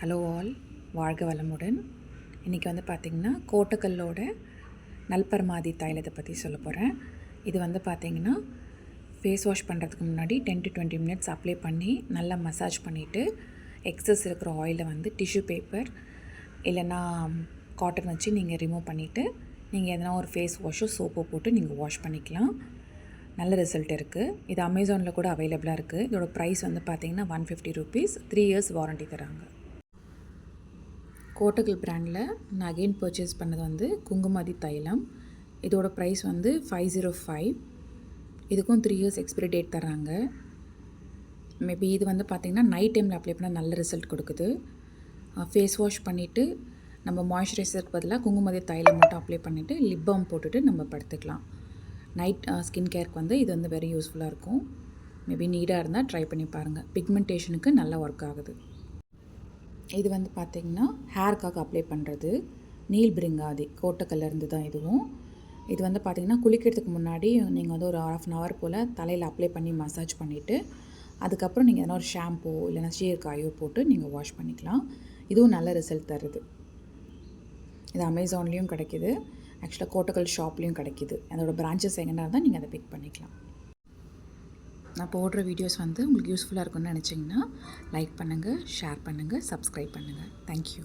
Hello all, வாழ்க வளமுடன். இன்றைக்கி வந்து பார்த்திங்கன்னா கோட்டக்கல்லோட நல்பர்மாதி தைலத்தை பற்றி சொல்ல போகிறேன். இது வந்து பார்த்திங்கன்னா ஃபேஸ் வாஷ் பண்ணுறதுக்கு முன்னாடி 10 to 20 minutes அப்ளை பண்ணி நல்லா மசாஜ் பண்ணிவிட்டு எக்ஸஸ் இருக்கிற ஆயிலை வந்து டிஷ்யூ பேப்பர் இல்லைன்னா காட்டன் வச்சு நீங்கள் ரிமூவ் பண்ணிவிட்டு நீங்கள் எதனா ஒரு ஃபேஸ் வாஷோ சோப்போ போட்டு நீங்கள் வாஷ் பண்ணிக்கலாம். நல்ல ரிசல்ட் இருக்குது. இது அமேசானில் கூட அவைலபிளாக இருக்குது. இதோட ப்ரைஸ் வந்து பார்த்திங்கன்னா ₹150, 3 years வாரண்ட்டி தராங்க. கோட்டக்கல் பிராண்டில் நான் அகெயின் பர்ச்சேஸ் பண்ணது வந்து குங்குமாதி தைலம். இதோட ப்ரைஸ் வந்து 505. இதுக்கும் 3 years எக்ஸ்பிரி டேட் தராங்க. மேபி இது வந்து பார்த்திங்கன்னா நைட் டைமில் அப்ளை பண்ணால் நல்ல ரிசல்ட் கொடுக்குது. ஃபேஸ் வாஷ் பண்ணிவிட்டு நம்ம மாய்ஸ்சரைசருக்கு பதிலாக குங்குமாதி தைலம் மட்டும் அப்ளை பண்ணிவிட்டு லிப் பாம் போட்டுட்டு நம்ம படுத்துக்கலாம். நைட் ஸ்கின் கேருக்கு வந்து இது வந்து வெரி யூஸ்ஃபுல்லாக இருக்கும். மேபி நீடாக இருந்தால் ட்ரை பண்ணி பாருங்கள். பிக்மெண்டேஷனுக்கு நல்லா ஒர்க் ஆகுது. இது வந்து பார்த்திங்கன்னா ஹேருக்காக அப்ளை பண்ணுறது நீல் பிரிங்காதி கோட்டக்கல்லேருந்து தான் இதுவும். இது வந்து பார்த்திங்கன்னா குளிக்கிறதுக்கு முன்னாடி நீங்கள் வந்து ஒரு ½ an hour போல் தலையில் அப்ளை பண்ணி மசாஜ் பண்ணிவிட்டு அதுக்கப்புறம் நீங்கள் எதனா ஒரு ஷாம்பூ இல்லைனா சீயக்காயோ போட்டு நீங்கள் வாஷ் பண்ணிக்கலாம். இதுவும் நல்ல ரிசல்ட் தருது. இது அமேசான்லேயும் கிடைக்கிது, ஆக்சுவலாக கோட்டக்கல் ஷாப்லேயும் கிடைக்கிது. அதோடய பிரான்ச்சஸ் எங்கன்னா இருந்தால் நீங்கள் அதை பிக் பண்ணிக்கலாம். நான் போடுற வீடியோஸ் வந்து உங்களுக்கு யூஸ்ஃபுல்லாக இருக்கும்னு நினச்சிங்கன்னா லைக் பண்ணுங்கள், ஷேர் பண்ணுங்கள், சப்ஸ்கிரைப் பண்ணுங்கள். தேங்க்யூ.